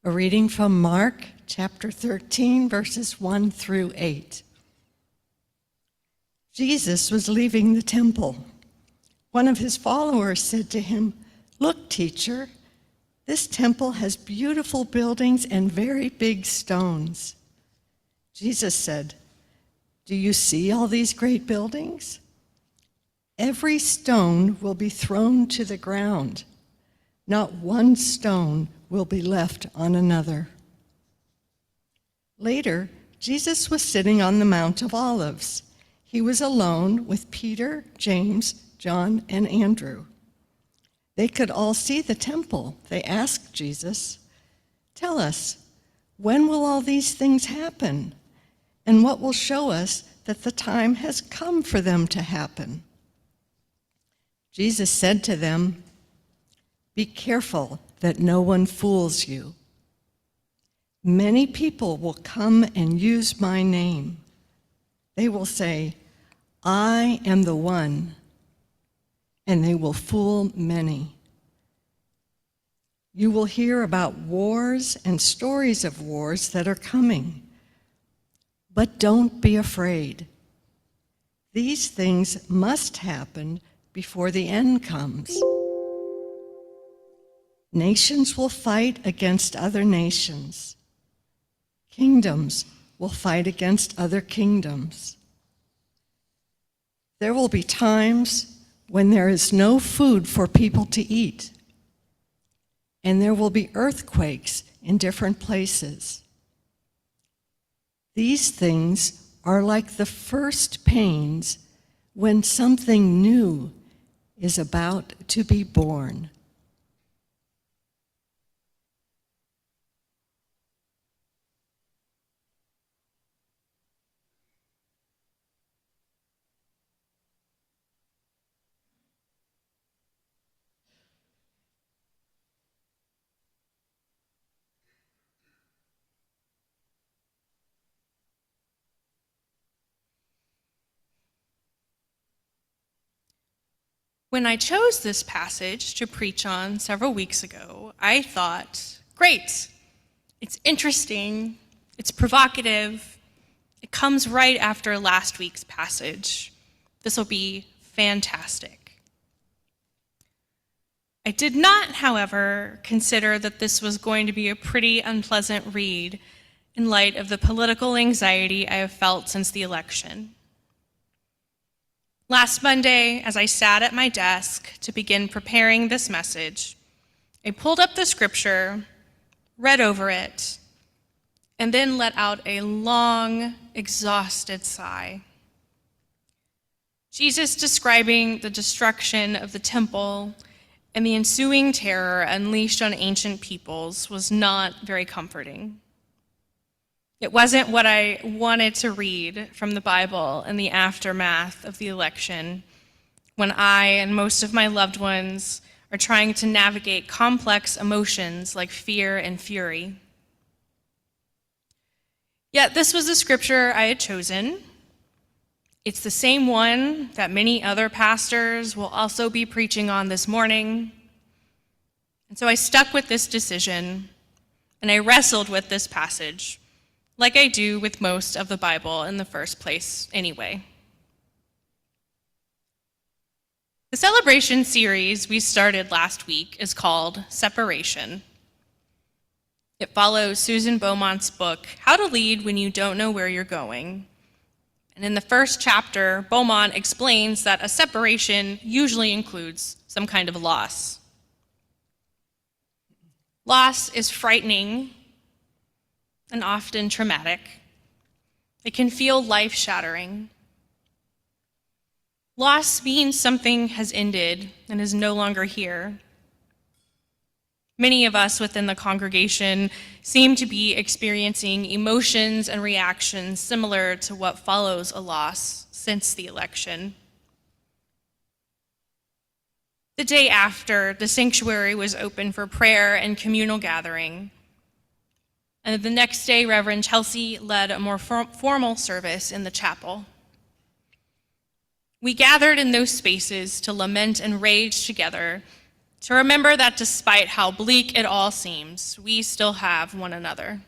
A reading from Mark chapter 13, verses 1 through 8. Jesus was leaving the temple. One of his followers said to him, "Look, teacher, this temple has beautiful buildings and very big stones." Jesus said, "Do you see all these great buildings? Every stone will be thrown to the ground. Not one stone will be left on another." Later, Jesus was sitting on the Mount of Olives. He was alone with Peter, James, John, and Andrew. They could all see the temple. They asked Jesus, "Tell us, when will all these things happen? And what will show us that the time has come for them to happen?" Jesus said to them, "Be careful that no one fools you. Many people will come and use my name. They will say, 'I am the one,' and they will fool many. You will hear about wars and stories of wars that are coming. But don't be afraid. These things must happen before the end comes. Nations will fight against other nations. Kingdoms will fight against other kingdoms. There will be times when there is no food for people to eat, and there will be earthquakes in different places. These things are like the first pains when something new is about to be born." When I chose this passage to preach on several weeks ago, I thought, great, it's interesting, it's provocative, it comes right after last week's passage. This will be fantastic. I did not, however, consider that this was going to be a pretty unpleasant read in light of the political anxiety I have felt since the election. Last Monday, as I sat at my desk to begin preparing this message, I pulled up the scripture, read over it, and then let out a long, exhausted sigh. Jesus describing the destruction of the temple and the ensuing terror unleashed on ancient peoples was not very comforting. It wasn't what I wanted to read from the Bible in the aftermath of the election, when I and most of my loved ones are trying to navigate complex emotions like fear and fury. Yet this was the scripture I had chosen. It's the same one that many other pastors will also be preaching on this morning. And so I stuck with this decision, and I wrestled with this passage, like I do with most of the Bible in the first place anyway. The celebration series we started last week is called Separation. It follows Susan Beaumont's book, How to Lead When You Don't Know Where You're Going. And in the first chapter, Beaumont explains that a separation usually includes some kind of loss. Loss is frightening and often traumatic. It can feel life-shattering. Loss means something has ended and is no longer here. Many of us within the congregation seem to be experiencing emotions and reactions similar to what follows a loss since the election. The day after, the sanctuary was open for prayer and communal gathering. And the next day, Reverend Chelsea led a more formal service in the chapel. We gathered in those spaces to lament and rage together To remember that despite how bleak it all seems, we still have one another.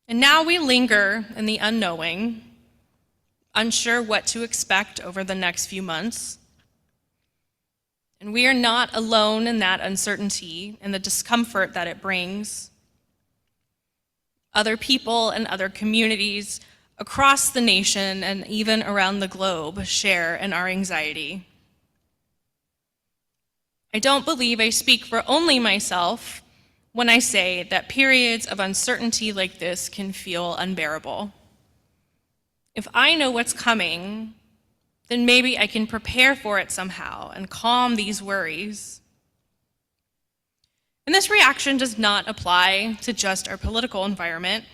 And now we linger in the unknowing, unsure what to expect over the next few months. And we are not alone in that uncertainty and the discomfort that it brings. Other people and other communities across the nation and even around the globe share in our anxiety. I don't believe I speak for only myself when I say that periods of uncertainty like this can feel unbearable. If I know what's coming, then maybe I can prepare for it somehow and calm these worries. And this reaction does not apply to just our political environment.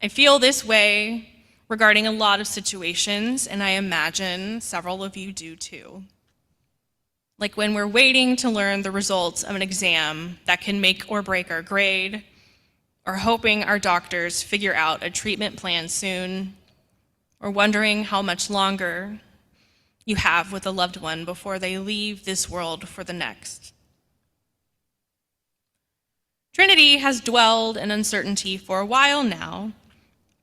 I feel this way regarding a lot of situations, and I imagine several of you do too. Like when we're waiting to learn the results of an exam that can make or break our grade, or hoping our doctors figure out a treatment plan soon, or wondering how much longer you have with a loved one before they leave this world for the next. Trinity has dwelled in uncertainty for a while now,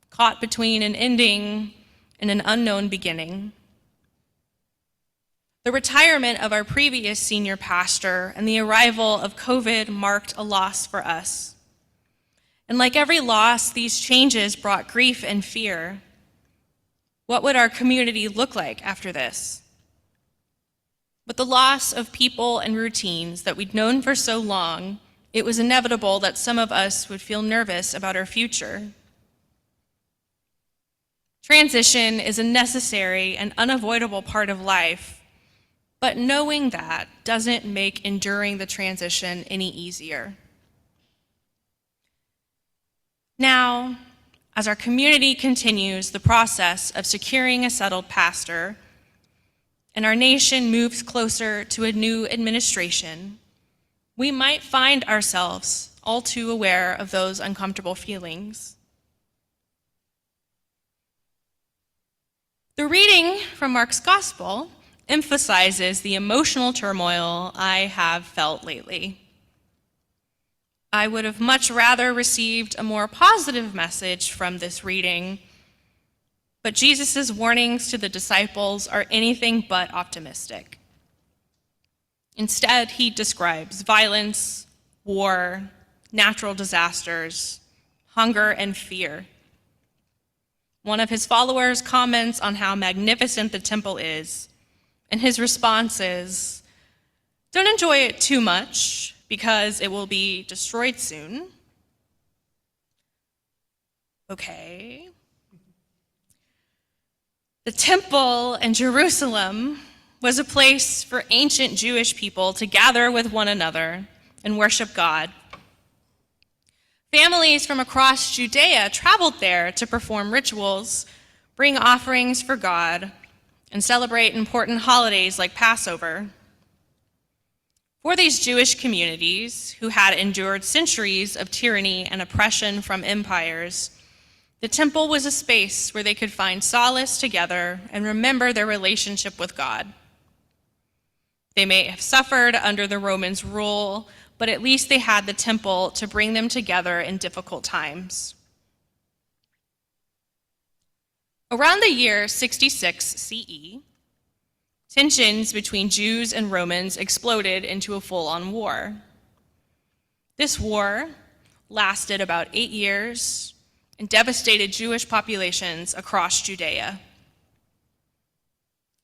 caught between an ending and an unknown beginning. The retirement of our previous senior pastor and the arrival of COVID marked a loss for us. And like every loss, these changes brought grief and fear. What would our community look like after this? With the loss of people and routines that we'd known for so long, it was inevitable that some of us would feel nervous about our future. Transition is a necessary and unavoidable part of life, but knowing that doesn't make enduring the transition any easier. Now, as our community continues the process of securing a settled pastor, and our nation moves closer to a new administration, we might find ourselves all too aware of those uncomfortable feelings. The reading from Mark's Gospel emphasizes the emotional turmoil I have felt lately. I would have much rather received a more positive message from this reading, but Jesus' warnings to the disciples are anything but optimistic. Instead, he describes violence, war, natural disasters, hunger, and fear. One of his followers comments on how magnificent the temple is, and his response is, "Don't enjoy it too much, because it will be destroyed soon." Okay. The temple in Jerusalem was a place for ancient Jewish people to gather with one another and worship God. Families from across Judea traveled there to perform rituals, bring offerings for God, and celebrate important holidays like Passover. For these Jewish communities, who had endured centuries of tyranny and oppression from empires, the temple was a space where they could find solace together and remember their relationship with God. They may have suffered under the Romans' rule, but at least they had the temple to bring them together in difficult times. Around the year 66 CE, tensions between Jews and Romans exploded into a full-on war. This war lasted about 8 years and devastated Jewish populations across Judea.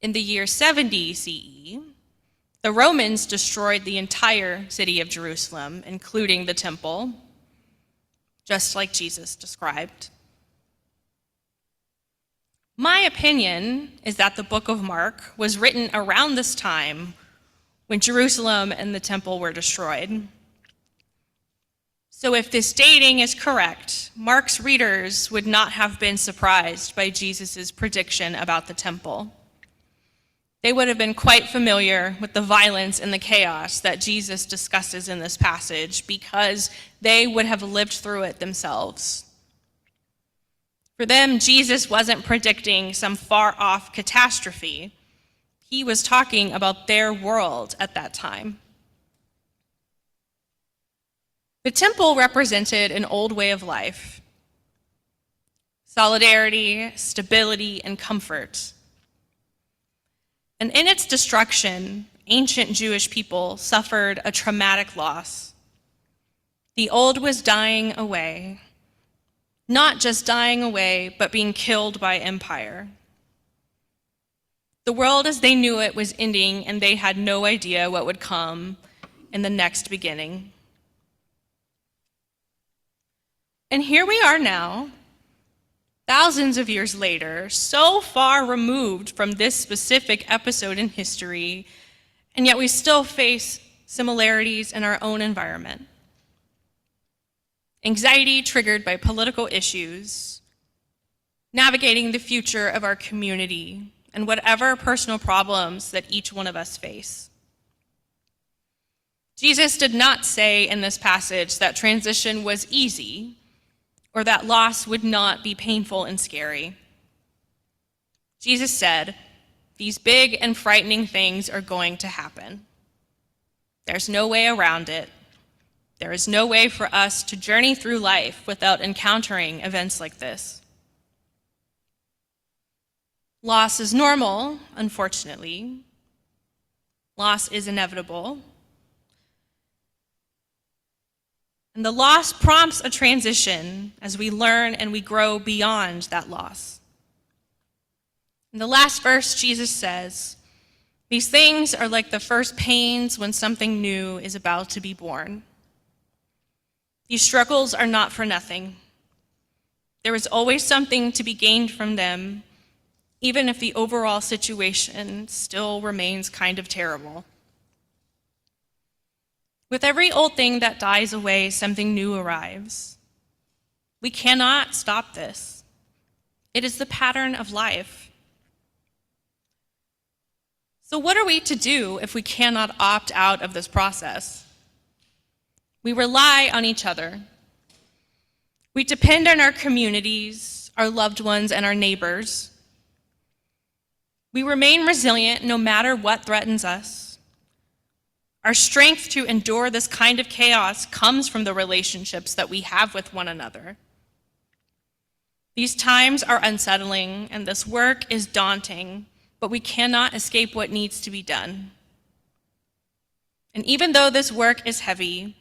In the year 70 CE, the Romans destroyed the entire city of Jerusalem, including the temple, just like Jesus described. My opinion is that the book of Mark was written around this time when Jerusalem and the temple were destroyed. So if this dating is correct, Mark's readers would not have been surprised by Jesus' prediction about the temple. They would have been quite familiar with the violence and the chaos that Jesus discusses in this passage because they would have lived through it themselves. For them, Jesus wasn't predicting some far-off catastrophe. He was talking about their world at that time. The temple represented an old way of life: solidarity, stability, and comfort. And in its destruction, ancient Jewish people suffered a traumatic loss. The old was dying away, not just dying away, but being killed by empire. The world as they knew it was ending, and they had no idea what would come in the next beginning. And here we are now, thousands of years later, so far removed from this specific episode in history, and yet we still face similarities in our own environment. Anxiety triggered by political issues, navigating the future of our community, and whatever personal problems that each one of us face. Jesus did not say in this passage that transition was easy, or that loss would not be painful and scary. Jesus said, these big and frightening things are going to happen. There's no way around it. There is no way for us to journey through life without encountering events like this. Loss is normal, unfortunately. Loss is inevitable. And the loss prompts a transition as we learn and we grow beyond that loss. In the last verse, Jesus says, these things are like the first pains when something new is about to be born. These struggles are not for nothing. There is always something to be gained from them, even if the overall situation still remains kind of terrible. With every old thing that dies away, something new arrives. We cannot stop this. It is the pattern of life. So what are we to do if we cannot opt out of this process? We rely on each other. We depend on our communities, our loved ones, and our neighbors. We remain resilient no matter what threatens us. Our strength to endure this kind of chaos comes from the relationships that we have with one another. These times are unsettling, and this work is daunting, but we cannot escape what needs to be done. And even though this work is heavy,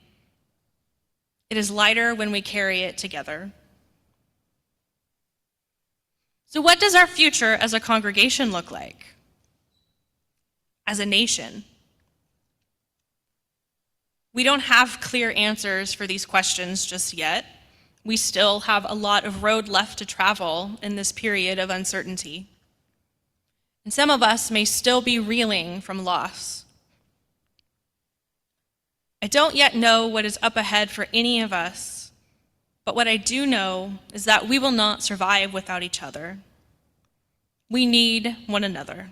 it is lighter when we carry it together. So what does our future as a congregation look like? As a nation? We don't have clear answers for these questions just yet. We still have a lot of road left to travel in this period of uncertainty. And some of us may still be reeling from loss. I don't yet know what is up ahead for any of us, but what I do know is that we will not survive without each other. We need one another.